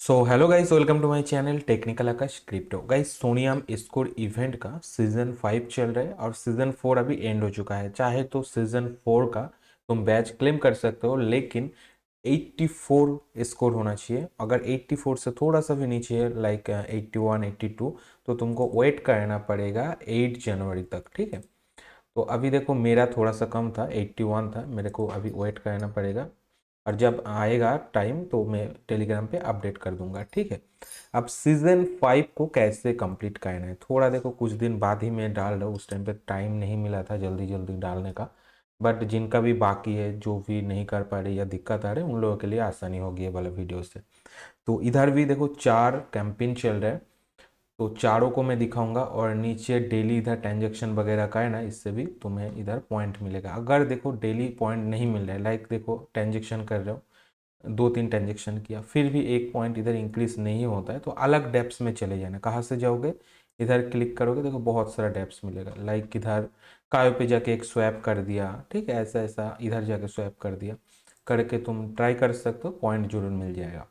So hello guys, welcome to my channel technical Akash crypto. Guys, Soneium score event का season 5 चल रहा है और सीजन 4 अभी एंड हो चुका है। चाहे तो सीजन 4 का तुम बैच क्लेम कर सकते हो, लेकिन 84 स्कोर होना चाहिए। अगर 84 से थोड़ा सा भी नीचे है, लाइक 81 82, तो तुमको वेट करना पड़ेगा 8 जनवरी तक। ठीक है, तो अभी देखो मेरा थोड़ा सा कम था, 81 था, मेरे को अभी वेट करना पड़ेगा। और जब आएगा टाइम तो मैं टेलीग्राम पे अपडेट कर दूंगा। ठीक है, अब सीजन 5 को कैसे कंप्लीट करना है, थोड़ा देखो कुछ दिन बाद ही मैं डाल रहा हूँ, उस टाइम पे टाइम नहीं मिला था जल्दी जल्दी डालने का। बट जिनका भी बाकी है, जो भी नहीं कर पा रहे या दिक्कत आ रही है, उन लोगों के लिए आसानी होगी ये वाला वीडियो से। तो इधर भी देखो 4 कैंपेन चल रहा है, तो चारों को मैं दिखाऊंगा। और नीचे डेली इधर ट्रांजेक्शन वगैरह का है ना, इससे भी तुम्हें इधर पॉइंट मिलेगा। अगर देखो डेली पॉइंट नहीं मिल रहा है, लाइक देखो ट्रांजेक्शन कर रहे हो, 2-3 ट्रांजेक्शन किया, फिर भी एक पॉइंट इधर इंक्रीज नहीं होता है, तो अलग डेप्स में चले जाना। कहाँ से जाओगे, इधर क्लिक करोगे, देखो बहुत सारा डेप्स मिलेगा। लाइक इधर कायो पे जाके एक स्वैप कर दिया, ठीक है, ऐसा ऐसा इधर जाके स्वैप कर दिया, करके तुम ट्राई कर सकते हो, पॉइंट जरूर मिल जाएगा।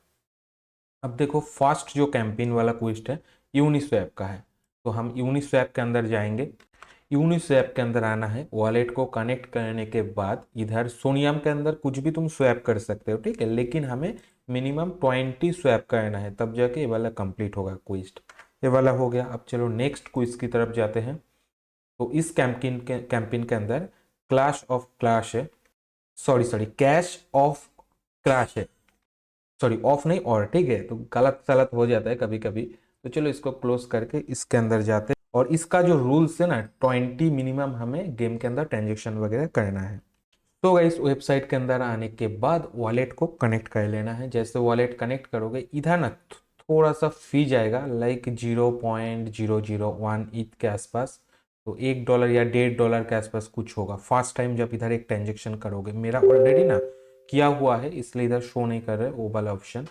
अब देखो फर्स्ट जो कैंपेन वाला क्विस्ट है यूनिस्वैप का है, तो हम यूनिस्वैप के अंदर जाएंगे। यूनिस्वैप के अंदर आना है, वॉलेट को कनेक्ट करने के बाद इधर सोनियम के अंदर कुछ भी तुम स्वैप कर सकते हो, ठीक है, लेकिन हमें मिनिमम 20 स्वैप करना है, तब जाके ये वाला कंप्लीट होगा क्विस्ट। ये वाला हो गया। अब चलो नेक्स्ट क्विज की तरफ जाते हैं। तो इस कैंपेन के अंदर क्लैश ऑफ क्लैश है, sorry sorry cash of clash है, सॉरी ऑफ नहीं और, ठीक है, तो गलत सलत हो जाता है कभी कभी। तो चलो इसको क्लोज करके इसके अंदर जाते हैं। और इसका जो रूल्स है ना, 20 मिनिमम हमें गेम के अंदर ट्रांजेक्शन वगैरह करना है। तो गाइस वेबसाइट के अंदर आने के बाद वॉलेट को कनेक्ट कर लेना है। जैसे वॉलेट कनेक्ट करोगे, इधर ना थोड़ा सा फी जाएगा, लाइक 0.001 ईथ के आसपास, तो $1 या $1.5 के आसपास कुछ होगा फर्स्ट टाइम जब इधर एक ट्रांजेक्शन करोगे। मेरा ऑलरेडी ना किया हुआ है, इसलिए इधर शो नहीं कर रहे वो वाला ऑप्शन।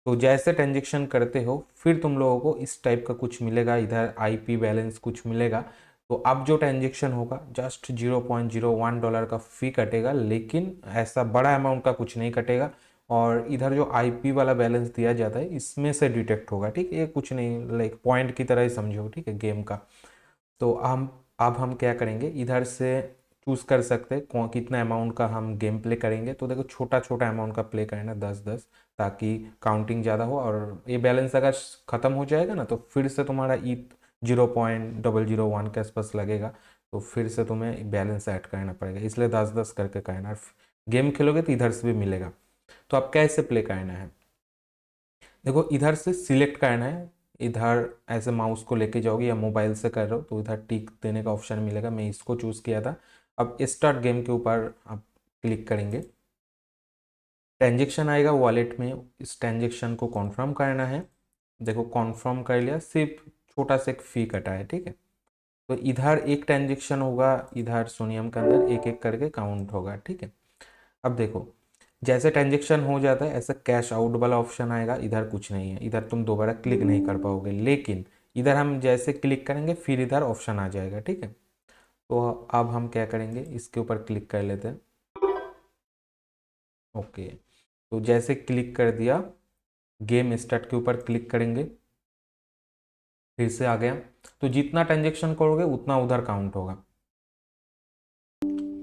तो जैसे ट्रांजेक्शन करते हो, फिर तुम लोगों को इस टाइप का कुछ मिलेगा, इधर आईपी बैलेंस कुछ मिलेगा। तो अब जो ट्रांजेक्शन होगा जस्ट $0.01 का फ़ी कटेगा, लेकिन ऐसा बड़ा अमाउंट का कुछ नहीं कटेगा। और इधर जो आईपी वाला बैलेंस दिया जाता है, इसमें से डिटेक्ट होगा, ठीक है, ये कुछ नहीं, लाइक पॉइंट की तरह ही समझो, ठीक है, गेम का। तो हम अब हम क्या करेंगे, इधर से चूज़ कर सकते हैं कौन कितना अमाउंट का हम गेम प्ले करेंगे। तो देखो छोटा छोटा अमाउंट का प्ले करना, 10-10, ताकि काउंटिंग ज़्यादा हो। और ये बैलेंस अगर ख़त्म हो जाएगा ना, तो फिर से तुम्हारा ई 0.001 के आसपास लगेगा, तो फिर से तुम्हें बैलेंस ऐड करना पड़ेगा, इसलिए 10-10 करके करना। गेम खेलोगे तो इधर से भी मिलेगा। तो आप कैसे प्ले करना है, देखो इधर से सिलेक्ट करना है, इधर ऐसे माउस को लेके जाओगे या मोबाइल से कर रहे हो तो इधर टिक देने का ऑप्शन मिलेगा, मैं इसको चूज़ किया था। अब स्टार्ट गेम के ऊपर आप क्लिक करेंगे, ट्रांजेक्शन आएगा वॉलेट में, इस ट्रांजेक्शन को कॉन्फर्म करना है। देखो कॉन्फर्म कर लिया, सिर्फ छोटा सा एक फ़ी कटा है, ठीक है। तो इधर एक ट्रांजेक्शन होगा, इधर सोनियम के अंदर एक एक करके काउंट होगा, ठीक है। अब देखो जैसे ट्रांजेक्शन हो जाता है, ऐसा कैश आउट वाला ऑप्शन आएगा, इधर कुछ नहीं है, इधर तुम दोबारा क्लिक नहीं कर पाओगे, लेकिन इधर हम जैसे क्लिक करेंगे फिर इधर ऑप्शन आ जाएगा, ठीक है। तो अब हम क्या करेंगे, इसके ऊपर क्लिक कर लेते हैं। ओके, तो जैसे क्लिक कर दिया, गेम स्टार्ट के ऊपर क्लिक करेंगे, फिर से आ गया। तो जितना ट्रांजेक्शन करोगे उतना उधर काउंट होगा।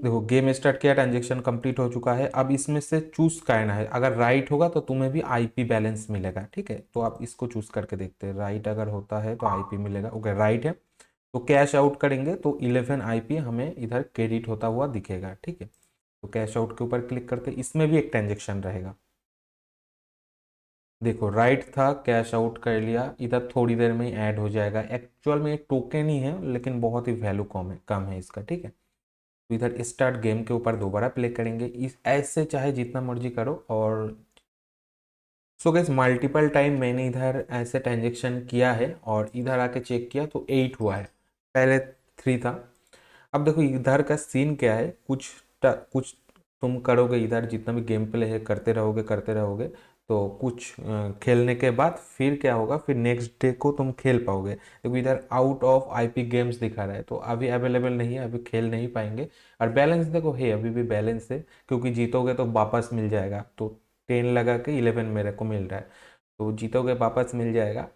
देखो गेम स्टार्ट किया, ट्रांजेक्शन कंप्लीट हो चुका है। अब इसमें से चूज करना है, अगर राइट होगा तो तुम्हें भी आईपी बैलेंस मिलेगा, ठीक है। तो आप इसको चूज करके देखते हैं, राइट अगर होता है तो आईपी मिलेगा। ओके राइट है, तो कैश आउट करेंगे तो 11 आईपी हमें इधर क्रेडिट होता हुआ दिखेगा, ठीक है। तो कैश आउट के ऊपर क्लिक करते, इसमें भी एक ट्रांजेक्शन रहेगा। देखो राइट था, कैश आउट कर लिया, इधर थोड़ी देर में ही ऐड हो जाएगा। एक्चुअल में टोकन ही है, लेकिन बहुत ही वैल्यू कम है इसका, ठीक है। तो इधर स्टार्ट गेम के ऊपर दोबारा प्ले करेंगे, इस ऐसे चाहे जितना मर्जी करो। और सो गाइस मल्टीपल टाइम मैंने इधर ऐसे ट्रांजेक्शन किया है, और इधर आके चेक किया तो 8 हुआ है, पहले 3 था। अब देखो इधर का सीन क्या है, कुछ तुम करोगे, इधर जितना भी गेम प्ले है करते रहोगे करते रहोगे, तो कुछ खेलने के बाद फिर क्या होगा, फिर नेक्स्ट डे को तुम खेल पाओगे। देखो इधर आउट ऑफ आईपी गेम्स दिखा रहा है, तो अभी अवेलेबल नहीं है, अभी खेल नहीं पाएंगे। और बैलेंस देखो है, अभी भी बैलेंस है, क्योंकि जीतोगे तो वापस मिल जाएगा। तो 10 लगा के 11 मेरे को मिल रहा है। तो जीतोगे वापस मिल जाएगा।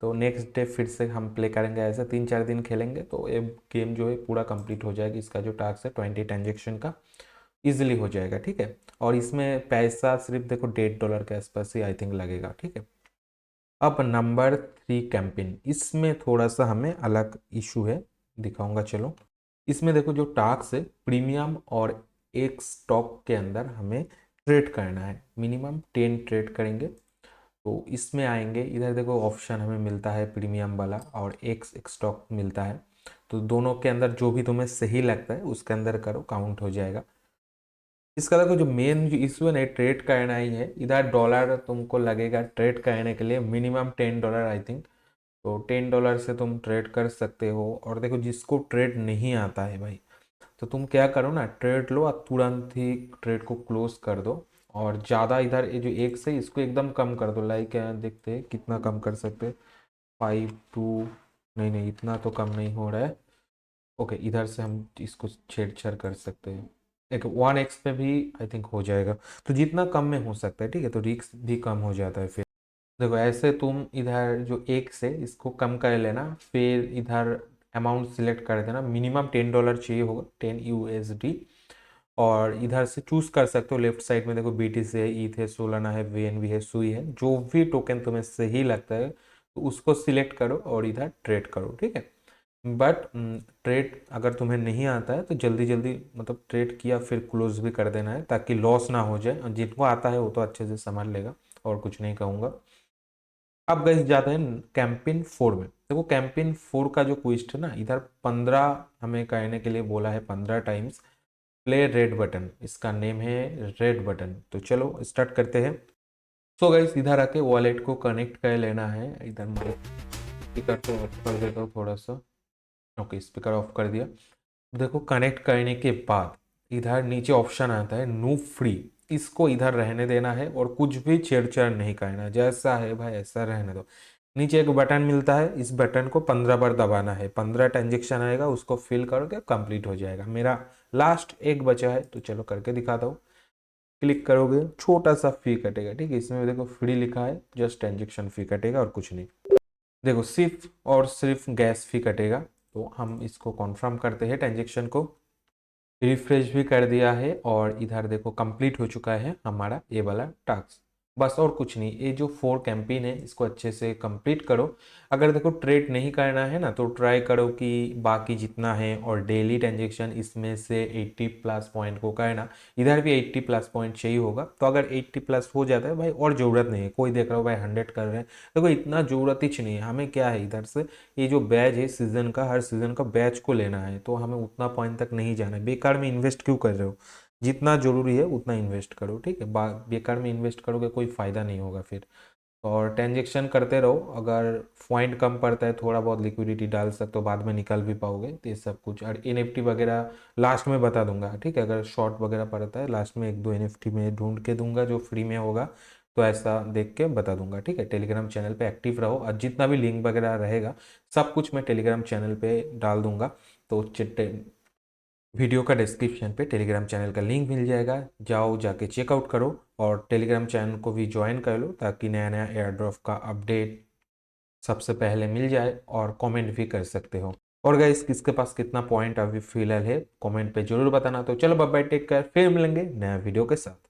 तो नेक्स्ट डे फिर से हम प्ले करेंगे, ऐसे 3-4 दिन खेलेंगे तो ये गेम जो है पूरा कंप्लीट हो जाएगी। इसका जो टास्क है 20 ट्रांजेक्शन का इजीली हो जाएगा, ठीक है। और इसमें पैसा सिर्फ देखो $1.5 के आसपास ही आई थिंक लगेगा, ठीक है। अब नंबर 3 कैंपेन, इसमें थोड़ा सा हमें अलग इशू है, दिखाऊंगा चलो। इसमें देखो जो टास्क है प्रीमियम और एक स्टॉक के अंदर हमें ट्रेड करना है, मिनिमम 10 ट्रेड करेंगे। तो इसमें आएंगे, इधर देखो ऑप्शन हमें मिलता है प्रीमियम वाला और एक स्टॉक मिलता है। तो दोनों के अंदर जो भी तुम्हें सही लगता है उसके अंदर करो, काउंट हो जाएगा। इसका देखो जो मेन जो इशू है ना ट्रेड करना ही है। इधर डॉलर तुमको लगेगा ट्रेड करने के लिए मिनिमम $10 आई थिंक। तो $10 से तुम ट्रेड कर सकते हो। और देखो जिसको ट्रेड नहीं आता है भाई, तो तुम क्या करो ना, ट्रेड लो और तुरंत ही ट्रेड को क्लोज कर दो। और ज़्यादा इधर ये जो एक से इसको एकदम कम कर दो, लाइक देखते हैं कितना कम कर सकते हैं। 5 2, नहीं नहीं इतना तो कम नहीं हो रहा है। ओके, इधर से हम इसको छेड़छाड़ कर सकते हैं। एक 1x पे भी आई थिंक हो जाएगा। तो जितना कम में हो सकता है, ठीक है, तो रिस्क भी कम हो जाता है फिर। देखो ऐसे तुम इधर जो एक से इसको कम कर लेना, फिर इधर अमाउंट सिलेक्ट कर देना, मिनिमम $10 चाहिए होगा, 10 USD। और इधर से चूज कर सकते हो, लेफ्ट साइड में देखो BTC है, ईथ है, सोलाना है, VNB है, सुई है, जो भी टोकन तुम्हें सही लगता है तो उसको सिलेक्ट करो और इधर ट्रेड करो, ठीक है। बट ट्रेड अगर तुम्हें नहीं आता है तो जल्दी जल्दी मतलब ट्रेड किया फिर क्लोज भी कर देना है, ताकि लॉस ना हो जाए। और जिनको आता है वो तो अच्छे से संभाल लेगा, और कुछ नहीं कहूँगा। अब गए जाते हैं कैंपेन 4 में। देखो कैंपेन 4 का जो क्विस्ट है ना, इधर 15 हमें कहने के लिए बोला है, 15 टाइम्स प्ले रेड बटन, इसका नेम है रेड बटन। तो चलो स्टार्ट करते हैं। सो गाइस इधर आके वॉलेट को कनेक्ट कर लेना है। इधर मैं स्पीकर को ऑफ कर देता हूँ थोड़ा सा। ओके, स्पीकर ऑफ कर दिया। देखो कनेक्ट करने के बाद इधर नीचे ऑप्शन आता है नो फ्री, इसको इधर रहने देना है और कुछ भी छेड़छाड़ नहीं करना है, जैसा है भाई ऐसा रहने दो। नीचे एक बटन मिलता है, इस बटन को 15 बार दबाना है, 15 ट्रांजेक्शन आएगा, उसको फिल करोगे कंप्लीट हो जाएगा। मेरा लास्ट एक बचा है तो चलो करके दिखाता हूँ। क्लिक करोगे छोटा सा फी कटेगा, ठीक है, इसमें देखो फ्री लिखा है, जस्ट ट्रांजेक्शन फी कटेगा और कुछ नहीं। देखो सिर्फ और सिर्फ गैस फी कटेगा। तो हम इसको कॉन्फर्म करते हैं ट्रांजेक्शन को, रिफ्रेश भी कर दिया है और इधर देखो कंप्लीट हो चुका है हमारा ये वाला टास्क। बस और कुछ नहीं, ये जो 4 कैंपेन है इसको अच्छे से कंप्लीट करो। अगर देखो ट्रेड नहीं करना है ना तो ट्राई करो कि बाकी जितना है और डेली ट्रांजेक्शन इसमें से 80 प्लस पॉइंट को करना। इधर भी 80 प्लस पॉइंट चाहिए होगा, तो अगर 80 प्लस हो जाता है भाई और ज़रूरत नहीं है। कोई देख रहा हो भाई 100 कर रहे हैं, देखो इतना ज़रूरत ही नहीं है हमें। क्या है इधर से ये जो बैच है सीजन का, हर सीजन का बैच को लेना है, तो हमें उतना पॉइंट तक नहीं जाना है। बेकार में इन्वेस्ट क्यों कर रहे हो, जितना जरूरी है उतना इन्वेस्ट करो, ठीक है। बेकार में इन्वेस्ट करोगे कोई फ़ायदा नहीं होगा फिर। और ट्रांजेक्शन करते रहो, अगर पॉइंट कम पड़ता है थोड़ा बहुत लिक्विडिटी डाल सकते हो, बाद में निकल भी पाओगे। तो ये सब कुछ और NFT वगैरह लास्ट में बता दूंगा, ठीक है। अगर शॉर्ट वगैरह पड़ता है लास्ट में 1-2 NFT में ढूंढ के दूंगा जो फ्री में होगा, तो ऐसा देख के बता दूंगा, ठीक है। टेलीग्राम चैनल पे एक्टिव रहो और जितना भी लिंक वगैरह रहेगा सब कुछ मैं टेलीग्राम चैनल पे डाल दूंगा। तो वीडियो का डिस्क्रिप्शन पे टेलीग्राम चैनल का लिंक मिल जाएगा, जाओ जाके चेकआउट करो और टेलीग्राम चैनल को भी ज्वाइन कर लो, ताकि नया नया एयर ड्रॉप का अपडेट सबसे पहले मिल जाए। और कमेंट भी कर सकते हो। और गाइस किसके पास कितना पॉइंट अभी फिलहाल है कमेंट पे जरूर बताना। तो चलो बाय बाय, टेक केयर, फिर मिलेंगे नया वीडियो के साथ।